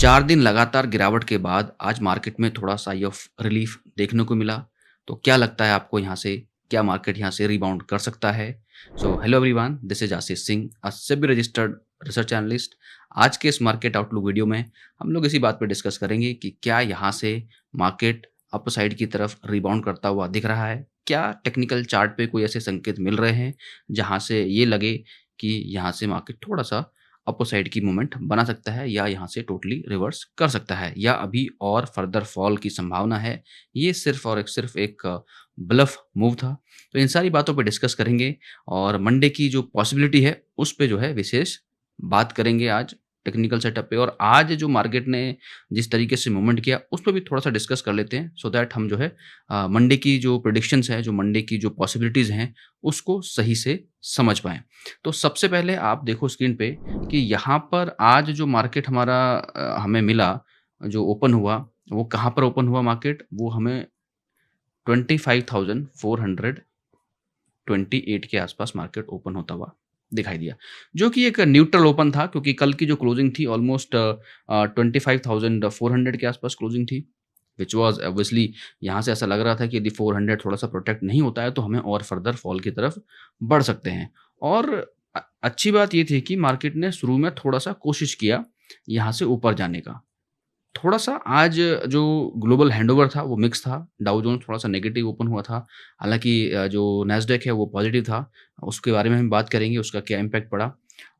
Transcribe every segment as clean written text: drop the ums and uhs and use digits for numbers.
4 दिन लगातार गिरावट के बाद आज मार्केट में थोड़ा साई ऑफ रिलीफ देखने को मिला। तो क्या लगता है आपको यहाँ से क्या मार्केट यहाँ से रिबाउंड कर सकता है? So hello everyone, this is Ashish Singh, a SEBI registered research analyst. आज के इस मार्केट आउटलुक वीडियो में हम लोग इसी बात पे डिस्कस करेंगे कि क्या यहाँ से मार्केट अप साइड की तरफ रिबाउंड करता हुआ दिख रहा है? क्या टेक्निकल चार्ट पे कोई ऐसे संकेत मिल रहे हैं जहाँ से ये लगे कि यहाँ से मार्केट थोड़ा-सा अपर साइड की मूवमेंट बना सकता है या यहाँ से टोटली रिवर्स कर सकता है या अभी और फर्दर फॉल की संभावना है। ये सिर्फ एक ब्लफ मूव था। तो इन सारी बातों पे डिस्कस करेंगे और मंडे की जो पॉसिबिलिटी है उस पे जो है विशेष बात करेंगे आज टेक्निकल सेटअप पे। और आज जो मार्केट ने जिस तरीके से मूवमेंट किया उस पे भी थोड़ा सा डिस्कस कर लेते हैं, सो दैट हम जो है मंडे की जो प्रेडिक्शंस है, जो मंडे की जो पॉसिबिलिटीज़ हैं उसको सही से समझ पाएँ। तो सबसे पहले आप देखो स्क्रीन पे कि यहाँ पर आज जो मार्केट हमारा हमें मिला, जो ओपन हुआ, वो कहाँ पर ओपन हुआ मार्केट? वो हमें 25,428 के आसपास मार्केट ओपन होता हुआ दिखाई दिया, जो कि एक न्यूट्रल ओपन था क्योंकि कल की जो क्लोजिंग थी ऑलमोस्ट 25,400 के आसपास क्लोजिंग थी, विच वाज़ ऑब्वियसली यहाँ से ऐसा लग रहा था कि यदि 400 थोड़ा-सा प्रोटेक्ट नहीं होता है तो हमें और फर्दर फॉल की तरफ बढ़ सकते हैं। और अच्छी बात ये थी कि मार्केट ने शुरू में थोड़ा-सा कोशिश किया यहाँ से ऊपर जाने का। थोड़ा-सा आज जो ग्लोबल हैंडओवर था वो मिक्स था, डाउ जोन्स थोड़ा-सा नेगेटिव ओपन हुआ था। हालाँकि जो नैस्डैक है वो पॉजिटिव था, उसके बारे में हम बात करेंगे उसका क्या इम्पैक्ट पड़ा।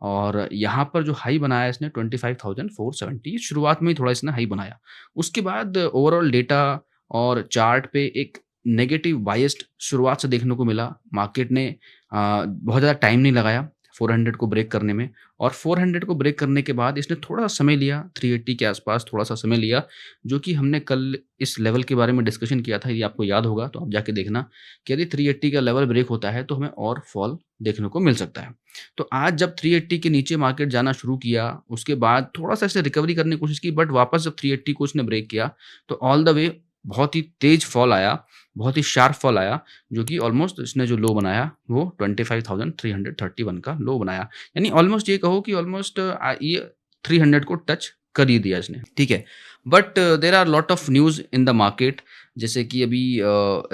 और यहाँ पर जो हाई बनाया इसने 25,470, शुरुआत में ही थोड़ा इसने हाई बनाया। उसके बाद ओवरऑल डेटा और चार्ट पे एक नेगेटिव बायस्ड शुरुआत से देखने को मिला। मार्केट ने बहुत ज़्यादा टाइम नहीं लगाया 400 को ब्रेक करने में, और 400 को ब्रेक करने के बाद इसने थोड़ा समय लिया, 380 के आसपास थोड़ा-सा समय लिया, जो कि हमने कल इस लेवल के बारे में डिस्कशन किया था। यदि आपको याद होगा तो आप जाके देखना कि यदि 380 का लेवल ब्रेक होता है तो हमें और फॉल देखने को मिल सकता है। तो आज जब 380 के नीचे मार्केट जाना शुरू किया, उसके बाद थोड़ा-सा इसने रिकवरी करने की कोशिश की, बट वापस जब 380 को इसने ब्रेक किया तो ऑल द वे बहुत ही तेज़ फॉल आया, बहुत ही शार्प फॉल आया, जो कि ऑलमोस्ट इसने जो लो बनाया वो 25,331 का लो बनाया। यानी ऑलमोस्ट ये कहो कि ऑलमोस्ट ये 300 को टच कर ही दिया इसने, ठीक है। But there are lot of news in the market, जैसे कि अभी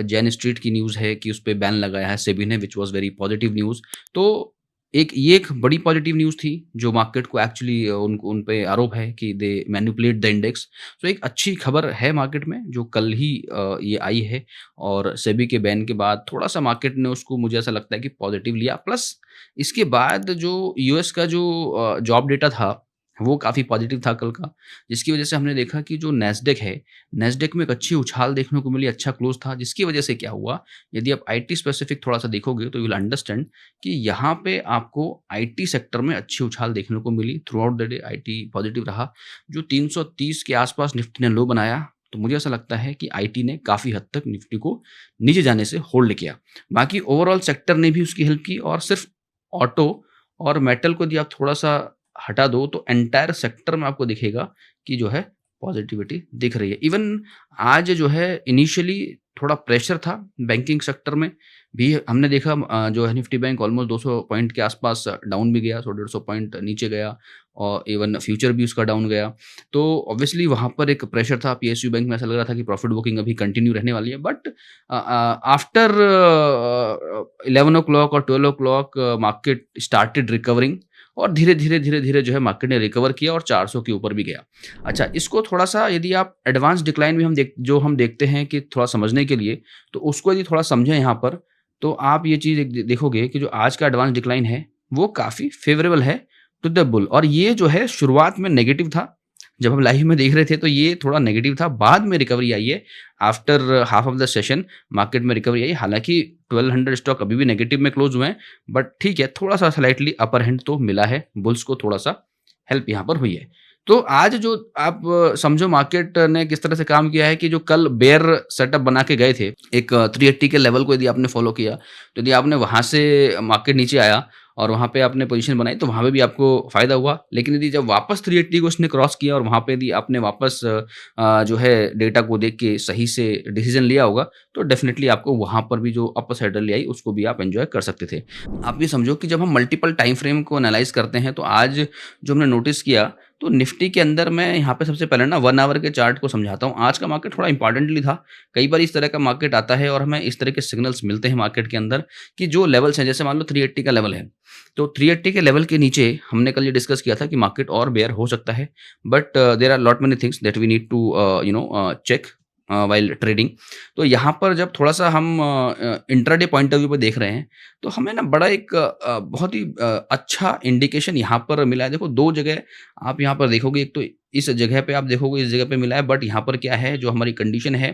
जैन स्ट्रीट की न्यूज़ है कि उस पे बैन लगाया है सेबी ने, which was very positive news. तो एक बड़ी पॉजिटिव न्यूज़ थी जो मार्केट को एक्चुअली उन पे आरोप है कि दे मैनिपुलेट द इंडेक्स। तो एक अच्छी खबर है मार्केट में जो कल ही ये आई है, और सेबी के बैन के बाद थोड़ा-सा मार्केट ने उसको, मुझे ऐसा लगता है कि पॉजिटिव लिया। प्लस इसके बाद जो यूएस का जो जॉब डेटा था वो काफ़ी पॉजिटिव था कल का, जिसकी वजह से हमने देखा कि जो नैस्डैक है, नैस्डैक में एक अच्छी उछाल देखने को मिली, अच्छा क्लोज़ था, जिसकी वजह से क्या हुआ, यदि आप आईटी स्पेसिफिक थोड़ा-सा देखोगे तो यू विल अंडरस्टैंड कि यहाँ पे आपको आईटी सेक्टर में अच्छी उछाल देखने को मिली। Throughout the day IT positive रहा। जो 330 के आसपास निफ्टी ने लो बनाया, तो मुझे ऐसा लगता है कि आईटी ने काफ़ी हद तक निफ्टी को नीचे जाने से होल्ड किया। बाकी ओवरऑल सेक्टर ने भी उसकी हेल्प की, और सिर्फ ऑटो और मेटल को यदि आप थोड़ा-सा हटा दो तो एंटायर सेक्टर में आपको दिखेगा कि जो है पॉजिटिविटी दिख रही है। इवन आज जो है इनिशियली थोड़ा प्रेशर था बैंकिंग सेक्टर में भी, हमने देखा जो है निफ्टी बैंक ऑलमोस्ट 200 पॉइंट के आसपास डाउन भी गया, 100-150 पॉइंट नीचे गया, और इवन फ्यूचर भी उसका डाउन गया। तो ऑब्वियसली वहाँ पर एक प्रेशर था। पीएसयू बैंक में ऐसा लग रहा था कि प्रॉफिट बुकिंग अभी कंटिन्यू रहने वाली है, बट आफ्टर 11 ओ क्लॉक और 12 ओ क्लॉक मार्केट स्टार्टेड रिकवरिंग, और धीरे-धीरे जो है मार्केट ने रिकवर किया और 400 के ऊपर भी गया। अच्छा, इसको थोड़ा-सा यदि आप एडवांस डिक्लाइन भी हम देखते हैं कि थोड़ा समझने के लिए, तो उसको यदि थोड़ा समझें यहाँ पर, तो आप ये चीज़ एक देखोगे कि जो आज का एडवांस डिक्लाइन है, वो काफ़ी फ़ेवरेबल है टू द बुल। और ये जो है शुरुआत में नेगेटिव था, जब हम लाइव में देख रहे थे तो ये थोड़ा नेगेटिव था, बाद में रिकवरी आई है। After half of the session market में रिकवरी आई। हालाँकि 1200 स्टॉक अभी भी नेगेटिव में क्लोज़ हुए हैं, बट ठीक है, थोड़ा-सा स्लाइटली अपर हैंड तो मिला है, बुल्स को थोड़ा-सा हेल्प यहाँ पर हुई है। तो आज जो आप समझो मार्केट ने किस तरह से काम किया है कि जो कल बेयर सेटअप बना के गए थे, एक 380 के लेवल को यदि आपने फॉलो किया, तो यदि आपने वहाँ से मार्केट नीचे आया और वहाँ पे आपने पोजीशन बनाई तो वहाँ पे भी आपको फ़ायदा हुआ। लेकिन यदि जब वापस 380 को उसने क्रॉस किया और वहाँ पे यदि आपने वापस जो है डेटा को देख के सही से डिसीजन लिया होगा, तो डेफ़िनेटली आपको वहाँ पर भी जो अपर साइड रैली आई उसको भी आप एन्जॉय कर सकते थे। आप ये समझो कि जब हम मल्टीपल टाइम फ्रेम को एनालाइज़ करते हैं, तो आज जो हमने नोटिस किया तो निफ्टी के अंदर मैं यहाँ पे सबसे पहले ना 1 आवर के चार्ट को समझाता हूँ। आज का मार्केट थोड़ा इंपॉर्टेंटली था। कई बार इस तरह का मार्केट आता है और हमें इस तरह के सिग्नल्स मिलते हैं मार्केट के अंदर कि जो लेवल्स हैं, जैसे मान लो 380 का लेवल है, तो 380 के लेवल के नीचे हमने कल ये डिस्कस किया था कि मार्केट और बेयर हो सकता है। But there are lot many things that we need to check while trading. तो यहाँ पर जब थोड़ा-सा हम इंट्राडे पॉइंट ऑफ व्यू पे देख रहे हैं, तो हमें ना बड़ा एक बहुत ही अच्छा इंडिकेशन यहाँ पर मिला है। देखो 2 जगह आप यहाँ पर देखोगे, एक तो इस जगह पे आप देखोगे, इस जगह पे मिला है, बट यहाँ पर क्या है, जो हमारी कंडीशन है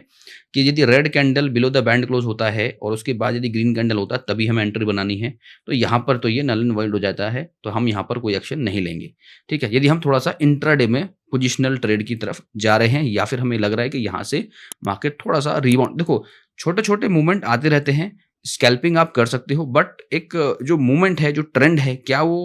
कि यदि red candle below the band close होता है और उसके बाद यदि ग्रीन कैंडल होता है, तभी हमें एंट्री बनानी है। तो यहाँ पर तो ये नल एंड वॉइड हो जाता है, तो हम यहाँ पर कोई एक्शन नहीं लेंगे। ठीक है? यदि हम थोड़ा-सा इंट्राडे में पोजिशनल ट्रेड की तरफ जा रहे हैं या फिर हमें लग रहा है कि यहाँ से मार्केट थोड़ा-सा रिबाउंड, देखो छोटे-छोटे मूवमेंट आते रहते हैं, स्कैल्पिंग आप कर सकते हो, बट एक जो मूवमेंट है, जो ट्रेंड है, क्या वो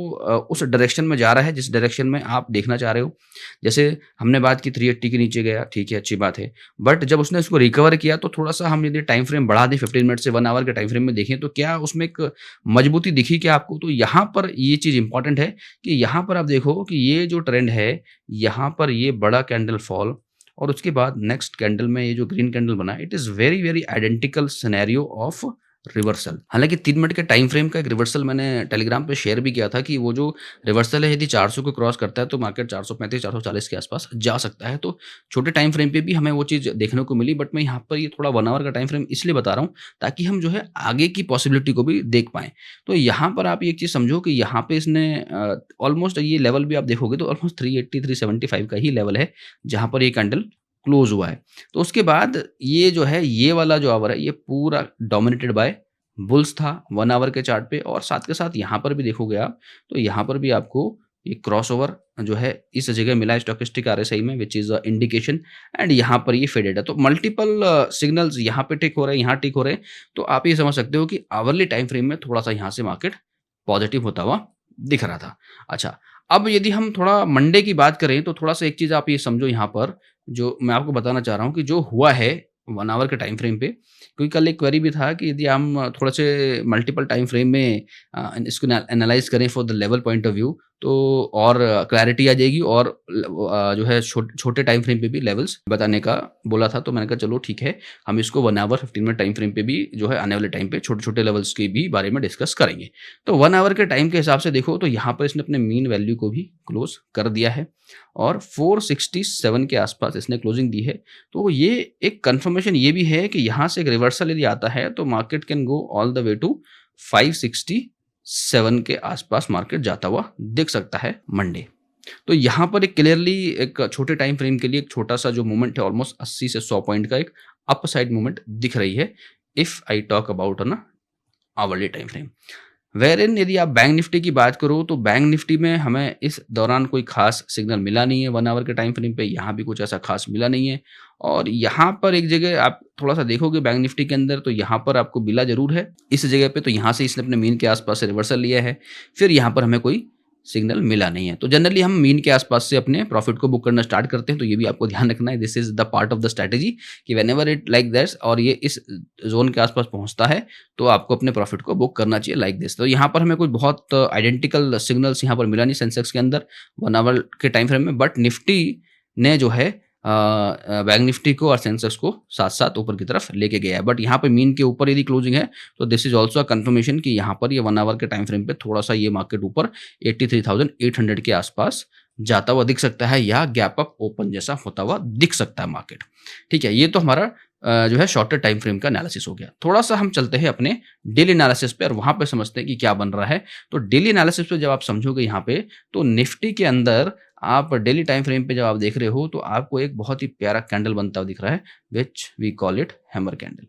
उस डायरेक्शन में जा रहा है जिस डायरेक्शन में आप देखना चाह रहे हो? जैसे हमने बात की 380 के नीचे गया, ठीक है, अच्छी बात है। बट जब उसने उसको रिकवर किया तो थोड़ा-सा हम यदि टाइम फ्रेम बढ़ा दें 15 मिनट से 1 आवर के टाइम फ्रेम में देखें, तो क्या उसमें एक मजबूती दिखी क्या आपको? तो यहाँ पर ये चीज़ इंपॉर्टेंट है कि यहाँ पर आप देखो कि ये जो ट्रेंड है, यहाँ पर ये बड़ा कैंडल फॉल और उसके बाद नेक्स्ट कैंडल में ये जो ग्रीन कैंडल बना, it is very, very identical scenario of reversal. हालाँकि 3 मिनट के टाइम फ्रेम का एक रिवर्सल मैंने टेलीग्राम पे शेयर भी किया था कि वो जो रिवर्सल है, यदि 400 को क्रॉस करता है तो मार्केट 435-440 के आसपास जा सकता है। तो छोटे टाइम फ्रेम पे भी हमें वो चीज़ देखने को मिली, बट मैं यहाँ पर ये थोड़ा 1 आवर का टाइम फ्रेम इसलिए बता रहा हूँ ताकि हम जो है आगे की पॉसिबिलिटी को भी देख पाएँ। तो यहाँ पर आप एक चीज़ समझो कि यहाँ पे इसने ऑलमोस्ट ये लेवल भी आप देखोगे तो ऑलमोस्ट 380-375 का ही लेवल है, जहाँ पर ये कैंडल क्लोज़ हुआ है। तो उसके बाद ये जो है, ये वाला जो आवर है, ये पूरा डोमिनेटेड बाय बुल्स था 1 आवर के चार्ट पे, और साथ के साथ यहाँ पर भी देखोगे आप, तो यहाँ पर भी आपको ये क्रॉसओवर जो है इस जगह मिला है स्टोचस्टिक आरएसआई में, which is a indication, and यहाँ पर ये फेडेड है। तो मल्टीपल सिग्नल्स यहाँ पे टिक हो रहे हैं, यहाँ टिक हो रहे हैं। तो आप ये समझ सकते हो कि आवरली टाइम फ्रेम में थोड़ा-सा यहाँ से मार्केट पॉजिटिव होता हुआ दिख रहा था। अच्छा, अब यदि हम थोड़ा मंडे की बात करें तो थोड़ा-सा एक चीज़ आप ये समझो यहाँ पर, जो मैं आपको बताना चाह रहा हूँ कि जो हुआ है 1 आवर के टाइम फ्रेम पे, क्योंकि कल एक क्वेरी भी था कि यदि हम थोड़े से मल्टीपल टाइम फ्रेम में इसको एनालाइज़ करें for the level point of view, तो और क्लैरिटी आ जाएगी, और जो है छोटे टाइम फ्रेम पे भी लेवल्स बताने का बोला था। तो मैंने कहा चलो ठीक है, हम इसको 1 आवर 15 मिनट टाइम फ्रेम पे भी जो है आने वाले टाइम पे छोटे-छोटे लेवल्स के भी बारे में डिस्कस करेंगे। तो 1 आवर के टाइम के हिसाब से देखो तो यहाँ पर इसने अपने मीन वैल्यू को भी क्लोज़ कर दिया है और 467 के आसपास इसने क्लोजिंग दी है। तो ये एक कन्फर्मेशन ये भी है कि यहाँ से एक रिवर्सल यदि आता है तो market can go all the way to 567 के आसपास मार्केट जाता हुआ दिख सकता है मंडे। तो यहाँ पर एक क्लियरली एक छोटे टाइम फ्रेम के लिए एक छोटा-सा जो मूवमेंट है, ऑलमोस्ट 80 से 100 पॉइंट का एक अप साइड मूवमेंट दिख रही है, if I talk about on hourly time frame. Wherein यदि आप बैंक निफ्टी की बात करो तो बैंक निफ्टी में हमें इस दौरान कोई खास सिग्नल मिला नहीं है 1 आवर के टाइम फ्रेम पे, यहाँ भी कुछ ऐसा खास मिला नहीं है। और यहाँ पर एक जगह आप थोड़ा-सा देखोगे बैंक निफ्टी के अंदर, तो यहाँ पर आपको मिला ज़रूर है इस जगह पे, तो यहाँ से इसने अपने मीन के आसपास से रिवर्सल लिया है। फिर यहाँ पर हमें कोई सिग्नल मिला नहीं है। तो जनरली हम मीन के आसपास से अपने प्रॉफिट को बुक करना स्टार्ट करते हैं, तो ये भी आपको ध्यान रखना है। This is the part of the strategy कि व्हेनेवर इट लाइक दैट और ये इस ज़ोन के आसपास पहुँचता है, तो आपको अपने प्रॉफिट को बुक करना चाहिए लाइक दिस। तो यहाँ पर हमें कोई बहुत आइडेंटिकल सिग्नल्स यहाँ पर मिला नहीं सेंसेक्स के अंदर 1 आवर के टाइम फ्रेम में, बट निफ्टी ने जो है बैंक निफ्टी को और सेंसेक्स को साथ-साथ ऊपर की तरफ लेके गया है। बट यहाँ पे मीन के ऊपर यदि क्लोजिंग है, तो this is also a conformation कि यहाँ पर ये 1 आवर के टाइम फ्रेम पे थोड़ा-सा ये मार्केट ऊपर 83,800 के आसपास जाता हुआ दिख सकता है, या गैप अप ओपन जैसा होता हुआ दिख सकता है मार्केट। ठीक है, ये तो हमारा जो है शॉर्टर टाइम फ्रेम का एनालिसिस हो गया। थोड़ा-सा हम चलते हैं अपने डेली एनालिसिस पे और वहाँ पे समझते हैं कि क्या बन रहा है। तो डेली एनालिसिस पे जब आप समझोगे यहाँ पे, तो निफ्टी के अंदर आप डेली टाइम फ्रेम पे जब आप देख रहे हो, तो आपको एक बहुत ही प्यारा कैंडल बनता हुआ दिख रहा है, which we call it hammer candle.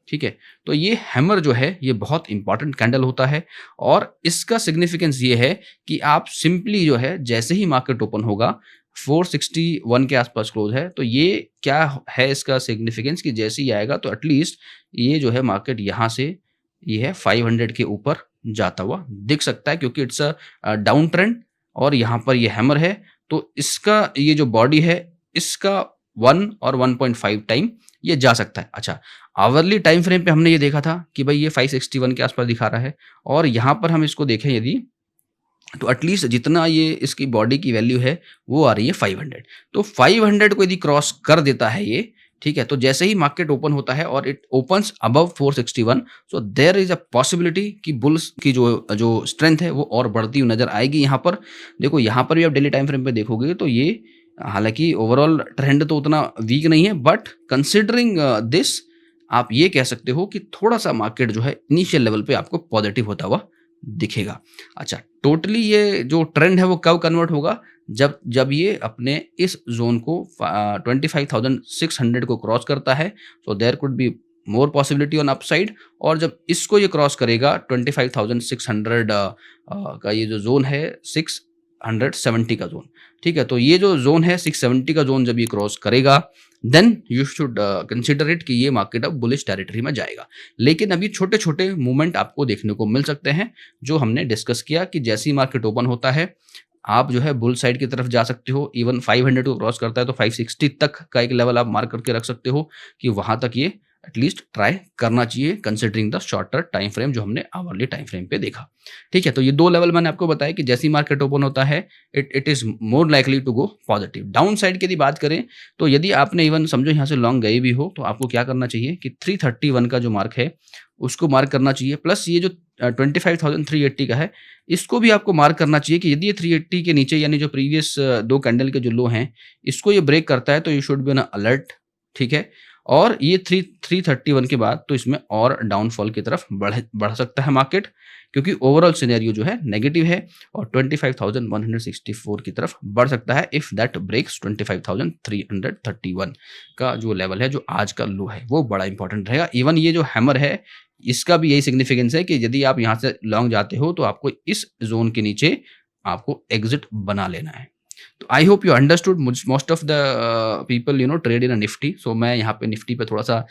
ठीक है, तो ये हैमर जो है ये बहुत इंपॉर्टेंट कैंडल होता है, और इसका सिग्निफिकेंस ये है कि आप सिंपली जो है जैसे ही मार्केट ओपन होगा 461 के आसपास क्लोज है, तो ये क्या है इसका सिग्निफिकेंस कि जैसे ही आएगा तो एटलीस्ट ये जो है मार्केट यहाँ से ये है 500 के ऊपर जाता हुआ दिख सकता है, क्योंकि इट्स अ डाउन ट्रेंड और यहाँ पर ये हैमर है। तो इसका ये जो बॉडी है इसका 1 और 1.5 टाइम ये जा सकता है। अच्छा, आवरली टाइम फ्रेम पे हमने ये देखा था कि भाई ये 561 के आसपास दिखा रहा है, और यहाँ पर हम इसको देखें यदि तो एटलीस्ट जितना ये इसकी बॉडी की वैल्यू है वो आ रही है 500। तो 500 को यदि क्रॉस कर देता है ये, ठीक है, तो जैसे ही मार्केट ओपन होता है और it opens above 461, so there is a possibility कि बुल्स की जो जो स्ट्रेंथ है वो और बढ़ती हुई नजर आएगी। यहाँ पर देखो, यहाँ पर भी आप डेली टाइम फ्रेम पे देखोगे तो ये हालांकि ओवरऑल ट्रेंड तो उतना वीक नहीं है, बट कंसिडरिंग दिस आप ये कह सकते हो कि थोड़ा सा मार्केट जो है इनिशियल लेवल पे आपको पॉजिटिव होता हुआ दिखेगा। अच्छा, टोटली ये जो ट्रेंड है वो कब कन्वर्ट होगा? जब जब ये अपने इस जोन को 25,600 को क्रॉस करता है, so there could be more possibility on upside. और जब इसको ये क्रॉस करेगा 25,600 का ये जो जोन है 670 का जोन, ठीक है, तो ये जो जोन है 670 का जोन जब ये क्रॉस करेगा, then you should consider it कि ये मार्केट अब बुलिश टेरिटरी में जाएगा। लेकिन अभी छोटे छोटे मूवमेंट आपको देखने को मिल सकते हैं, जो हमने डिस्कस किया कि जैसे ही मार्केट ओपन होता है आप जो है बुल साइड की तरफ जा सकते हो। इवन 500 को क्रॉस करता है तो 560 तक का एक लेवल आप मार्क करके रख सकते हो कि वहां तक ये एटलीस्ट ट्राई करना चाहिए, considering the shorter time frame जो हमने आवरली टाइम फ्रेम पे देखा। ठीक है, तो ये दो लेवल मैंने आपको बताया कि जैसी मार्केट ओपन होता है it is more likely to go positive. Downside की यदि बात करें तो यदि आपने इवन समझो यहाँ से लॉन्ग गए भी हो तो आपको क्या करना चाहिए कि 331 का जो मार्क है उसको मार्क करना चाहिए, प्लस ये जो 25,380 का है इसको भी आपको मार्क करना चाहिए कि यदि ये 380 के नीचे यानी जो प्रीवियस दो कैंडल के जो लो हैं इसको ये ब्रेक करता है तो you should be on alert. ठीक है, और ये 331 के बाद तो इसमें और डाउनफॉल की तरफ बढ़ सकता है मार्केट, क्योंकि ओवरऑल सिनेरियो जो है नेगेटिव है और 25,164 की तरफ बढ़ सकता है इफ दैट ब्रेक्स 25,331 का जो लेवल है, जो आज का लो है, वो बड़ा इंपॉर्टेंट रहेगा। इवन ये जो हैमर है इसका भी यही सिग्निफिकेंस है कि यदि आप यहाँ से लॉन्ग जाते हो तो आपको इस जोन के नीचे आपको एग्जिट बना लेना है। तो I hope you understood. Most of the people trade in Nifty, so मैं यहाँ पे निफ्टी पे थोड़ा सा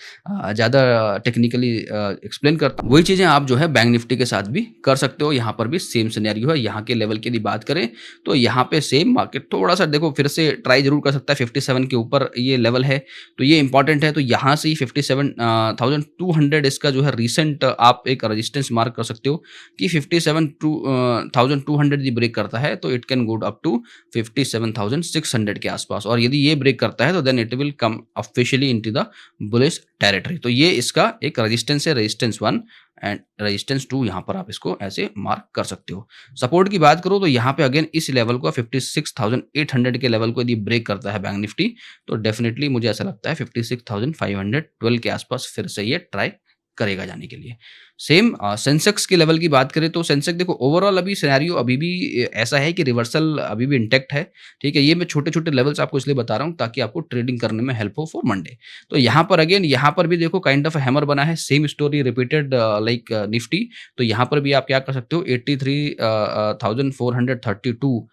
ज़्यादा टेक्निकली एक्सप्लेन करता हूँ। वही चीज़ें आप जो है बैंक निफ्टी के साथ भी कर सकते हो। यहाँ पर भी सेम सिनेरियो है। यहाँ के लेवल की यदि बात करें तो यहाँ पे सेम मार्केट थोड़ा सा देखो फिर से ट्राई जरूर कर सकता है। 57 के ऊपर ये लेवल है तो ये इंपॉर्टेंट है। तो यहाँ से ही 57,200 इसका जो है रिसेंट आप एक रजिस्टेंस मार्क कर सकते हो कि 57,200 यदि ब्रेक करता है तो it can go up to 57,600 के आसपास, और यदि ये ब्रेक करता है तो then it will come officially into the bullish territory. तो ये इसका एक रेजिस्टेंस है, रेजिस्टेंस 1 एंड रेजिस्टेंस 2, यहाँ पर आप इसको ऐसे मार्क कर सकते हो। सपोर्ट की बात करो तो यहाँ पे अगेन इस लेवल को 56,800 के लेवल को यदि ब्रेक करता है बैंक निफ्टी तो डेफिनेटली मुझे ऐसा लगता है 56,512 के आसपास फिर से ये ट्राई करेगा जाने के लिए। सेम सेंसेक्स के लेवल की बात करें तो सेंसेक्स देखो ओवरऑल अभी सिनेरियो अभी भी ऐसा है कि रिवर्सल अभी भी इंटैक्ट है। ठीक है, ये मैं छोटे छोटे लेवल्स आपको इसलिए बता रहा हूँ ताकि आपको ट्रेडिंग करने में हेल्प हो फॉर मंडे। तो यहाँ पर अगेन यहाँ पर भी देखो काइंड ऑफ हैमर बना है, same story repeated like Nifty. तो यहाँ पर भी आप क्या कर सकते हो 83,432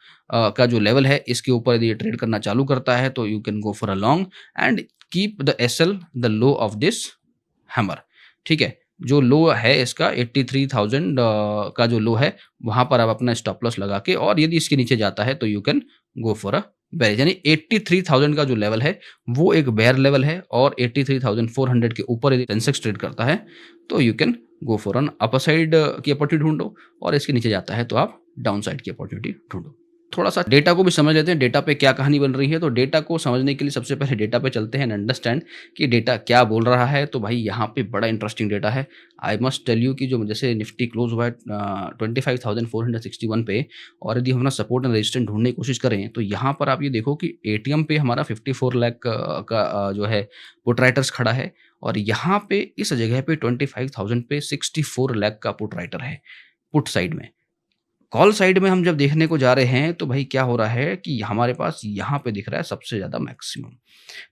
का जो लेवल है इसके ऊपर यदि ट्रेड करना चालू करता है तो you can go for a long and keep the SL the low of this hammer. ठीक है, जो लो है इसका 83,000 का जो लो है वहां पर आप अपना स्टॉप लॉस लगा के, और यदि इसके नीचे जाता है तो you can go for a bear. यानी 83,000 का जो लेवल है वो एक बेयर लेवल है, और 83,400 के ऊपर यदि सेंसेक्स ट्रेड करता है तो you can go for an upper side की अपॉर्चुनिटी ढूंढो, और इसके नीचे जाता है तो आप डाउन साइड की अपॉर्चुनिटी ढूंढो। थोड़ा सा डेटा को भी समझ लेते हैं, डेटा पे क्या कहानी बन रही है। तो डेटा को समझने के लिए सबसे पहले डेटा पे चलते हैं एंड अंडरस्टैंड कि डेटा क्या बोल रहा है। तो भाई यहाँ पे बड़ा इंटरेस्टिंग डेटा है। आई मस्ट टेल यू कि जो जैसे निफ्टी क्लोज हुआ है 25,461 पे, और यदि हम अपना सपोर्ट एंड रेजिस्टेंस ढूंढने की कोशिश करें तो यहाँ पर आप ये देखो कि एटीएम पे हमारा 54 लाख का जो है पुट राइटर्स खड़ा है, और यहाँ पे इस जगह पे 25,000 पे 64 लाख का पुट राइटर है पुट साइड में। कॉल साइड में हम जब देखने को जा रहे हैं तो भाई क्या हो रहा है कि हमारे पास यहाँ पे दिख रहा है सबसे ज्यादा मैक्सिमम।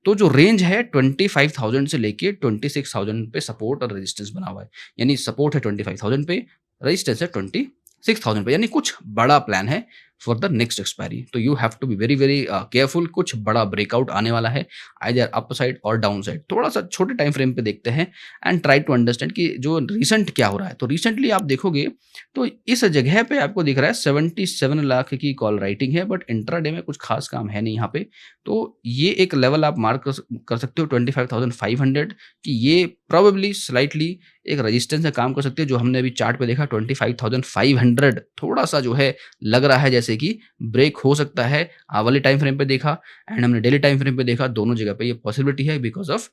तो जो रेंज है 25,000 से लेके 26,000 पे सपोर्ट और रेजिस्टेंस बना हुआ है। यानी सपोर्ट है 25,000 पे, रेजिस्टेंस है 26,000 पे, यानी कुछ बड़ा प्लान है। For the next expiry. तो you have to be very very careful. कुछ बड़ा ब्रेकआउट आने वाला है, आइदर अप साइड और डाउन साइड। थोड़ा सा छोटे टाइम फ्रेम पे देखते हैं एंड ट्राई टू अंडरस्टैंड कि जो रिसेंट क्या हो रहा है। तो रिसेंटली आप देखोगे तो इस जगह पे आपको दिख रहा है 77 लाख की कॉल राइटिंग है, बट इंट्राडे में कुछ खास काम है नहीं यहाँ पे। तो ये एक लेवल आप मार्क कर सकते हो 25,500 कि ये प्रोबेबली स्लाइटली एक रेजिस्टेंस का काम कर सकते हैं। जो हमने अभी चार्ट पे देखा 25,500 थोड़ा सा जो है लग रहा है जैसे कि ब्रेक हो सकता है। वाले टाइम फ्रेम पे देखा एंड हमने डेली टाइम फ्रेम पे देखा, दोनों जगह पे ये पॉसिबिलिटी है because of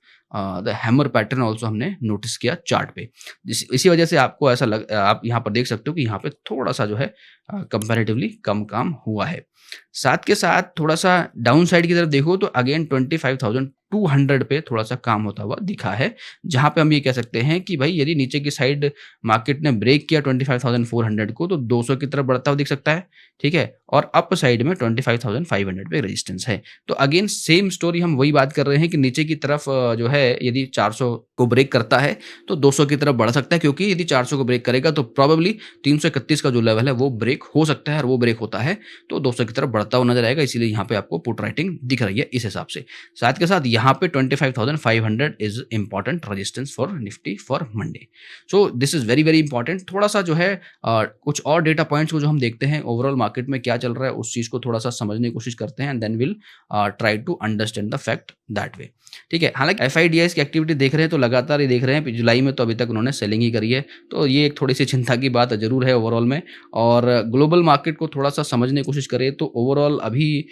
the hammer pattern also हमने नोटिस किया चार्ट पे। इसी वजह से आपको ऐसा आप यहाँ पर देख सकते हो कि यहाँ पे थोड़ा सा जो है कंपैरेटिवली कम काम हुआ है। साथ के साथ थोड़ा सा डाउन साइड की तरफ देखो तो अगेन 25,200 पे थोड़ा सा काम होता हुआ दिखा है, जहां पे हम ये कह सकते हैं कि भाई यदि नीचे की साइड मार्केट ने ब्रेक किया 25,400 को तो 200 की तरफ बढ़ता हुआ दिख सकता है, ठीक है। और अप साइड में 25,500 पे रेजिस्टेंस है। तो अगेन सेम स्टोरी, हम वही बात कर रहे हैं कि नीचे की तरफ जो है यदि 400 को ब्रेक करता है तो 200 की तरफ बढ़ सकता है, क्योंकि यदि 400 को ब्रेक करेगा तो प्रोबेबली 331 का जो लेवल है वो ब्रेक हो सकता है, और वो ब्रेक होता है तो 200 की तरफ बढ़ता हुआ नजर आएगा। इसीलिए यहाँ पे आपको पुट राइटिंग दिख रही है इस हिसाब से। साथ के साथ यहाँ पे 25,500 is important resistance for Nifty for Monday. So this is very very important. थोड़ा सा जो है कुछ और डेटा पॉइंट्स को जो हम देखते हैं ओवरऑल मार्केट में क्या चल रहा है उस चीज को थोड़ा सा समझने की कोशिश करते हैं and then will try to understand the fact that way, ठीक है। हालांकि एफआईडीआईस की एक्टिविटी देख रहे हैं तो लगातार ये देख रहे हैं जुलाई में तो अभी तक उन्होंने सेलिंग ही करी है, तो ये एक थोड़ी सी चिंता की बात जरूर है ओवरऑल में। और ग्लोबल मार्केट को थोड़ा सा समझने की कोशिश करें तो ओवरऑल अभी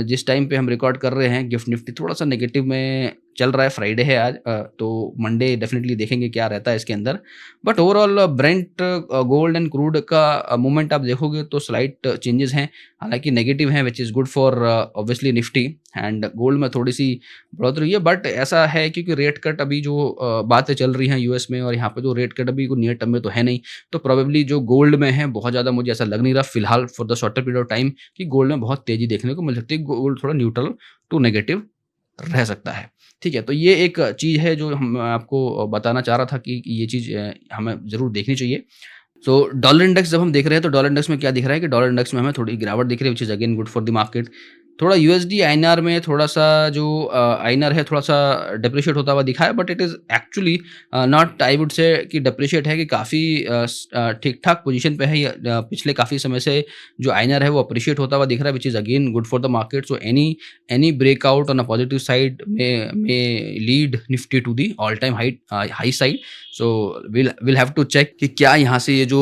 जिस टाइम पे हम रिकॉर्ड कर रहे हैं गिफ्ट निफ्टी थोड़ा सा नेगेटिव में चल रहा है। फ्राइडे है आज, तो मंडे डेफिनेटली देखेंगे क्या रहता है इसके अंदर। But overall Brent, gold and crude का मूवमेंट आप देखोगे तो स्लाइट चेंजेस हैं, हालांकि नेगेटिव हैं, which is good for obviously Nifty. And gold में थोड़ी सी बढ़ोतरी हुई है, बट ऐसा है क्योंकि रेट कट अभी जो बातें चल रही हैं यूएस में, और यहाँ पे जो रेट कट अभी को नियर टर्म में तो है नहीं, तो प्रोबेबली जो गोल्ड में है बहुत ज़्यादा मुझे ऐसा लग नहीं रहा फिलहाल for the shorter period of time कि गोल्ड में बहुत तेजी देखने को मिल सकती है। गोल्ड थोड़ा न्यूट्रल टू नेगेटिव रह सकता है, ठीक है। तो ये एक चीज़ है जो हम आपको बताना चाह रहा था कि ये चीज़ हमें ज़रूर देखनी चाहिए। सो डॉलर इंडेक्स जब हम देख रहे हैं तो डॉलर इंडेक्स में क्या दिख रहा है कि डॉलर इंडेक्स में हमें थोड़ी गिरावट दिख रही है, which is again good for the market. थोड़ा यूएसडी आईएनआर में थोड़ा सा जो आईएनआर है थोड़ा सा डिप्रिशिएट होता हुआ दिखा है, but it is actually not, I would say कि डिप्रिशिएट है कि काफ़ी ठीक ठाक पोजीशन पे है। पिछले काफ़ी समय से जो आईएनआर है वो अप्रिशिएट होता हुआ दिख रहा है, which is again good for the market. So any breakout on a positive side में lead Nifty to the all time high side. So will have to check कि क्या यहाँ से ये जो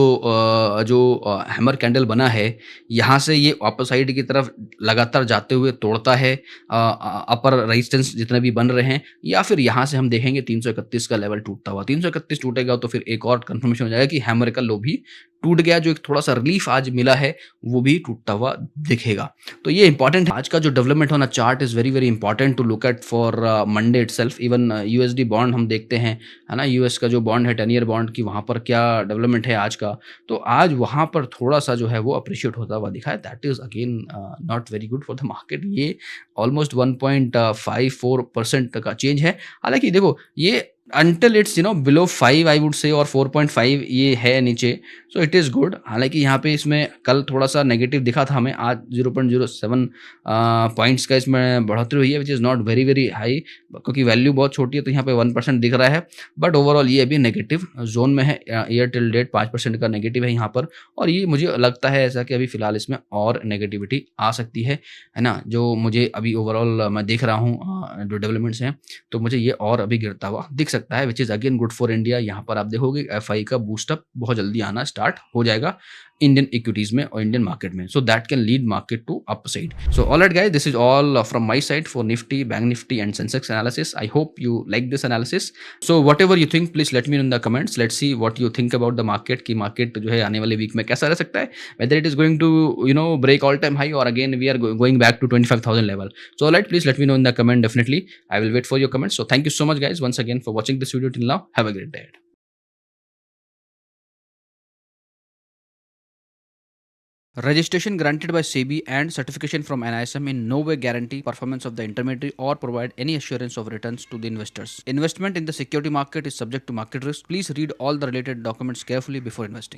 हैमर कैंडल बना है यहाँ से ये अपर साइड की तरफ लगातार जाते हुए तोड़ता है अपर रेजिस्टेंस जितने भी बन रहे हैं, या फिर यहाँ से हम देखेंगे 331 का लेवल टूटता हुआ। 331 टूटेगा तो फिर एक और कंफर्मेशन हो जाएगा कि हैमर का लो भी टूट गया, जो एक थोड़ा सा रिलीफ आज मिला है वो भी टूटता हुआ दिखेगा। तो ये इंपॉर्टेंट है। आज का जो development on a chart is very very important to look at for Monday itself. Even USD bond हम देखते हैं, है ना, यूएस का जो बॉन्ड है 10 ईयर बॉन्ड की, वहाँ पर क्या डेवलपमेंट है आज का। तो आज वहाँ पर थोड़ा सा जो है वो अप्रिशिएट होता हुआ दिखा है, that is again not very good for the market. ये ऑलमोस्ट 1.54% का चेंज है। हालांकि देखो ये until it's below 5 I would say, और 4.5 ये है नीचे, सो इट इज़ गुड। हालांकि यहाँ पे इसमें कल थोड़ा सा नेगेटिव दिखा था हमें, आज 0.07 पॉइंट्स का इसमें बढ़ोतरी हुई है, which is not very very high, क्योंकि वैल्यू बहुत छोटी है तो यहाँ पे 1% दिख रहा है। बट ओवरऑल ये अभी नेगेटिव जोन में है। ईयर टिल डेट 5% का नेगेटिव है यहाँ पर, और ये मुझे लगता है ऐसा कि अभी फिलहाल इसमें और नेगेटिविटी आ सकती है ना। जो मुझे अभी ओवरऑल मैं देख रहा हूँ जो डेवलपमेंट्स हैं, तो मुझे ये और अभी गिरता हुआ दिख सकता है, which is again good for India. यहाँ पर आप देखोगे एफआई का बूस्टअप बहुत जल्दी आना स्टार्ट हो जाएगा इंडियन इक्विटीज में और इंडियन मार्केट में, so that can lead market to upside. So alright guys, this is all from my side for Nifty, bank Nifty and Sensex analysis. I hope you like this analysis. So whatever you think please let me know in the comments. Let's see what you think about the market, की market जो है आने वाले week में कैसा रह सकता है, whether it is going to break all time high और again we are going back to 25,000 level. So alright, please let me know in the comment, definitely I will wait for your comments. So thank you so much guys once again for watching this video till now. Have a great day. Registration granted by SEBI and certification from NISM in no way guarantee performance of the intermediary or provide any assurance of returns to the investors. Investment in the security market is subject to market risk. Please read all the related documents carefully before investing.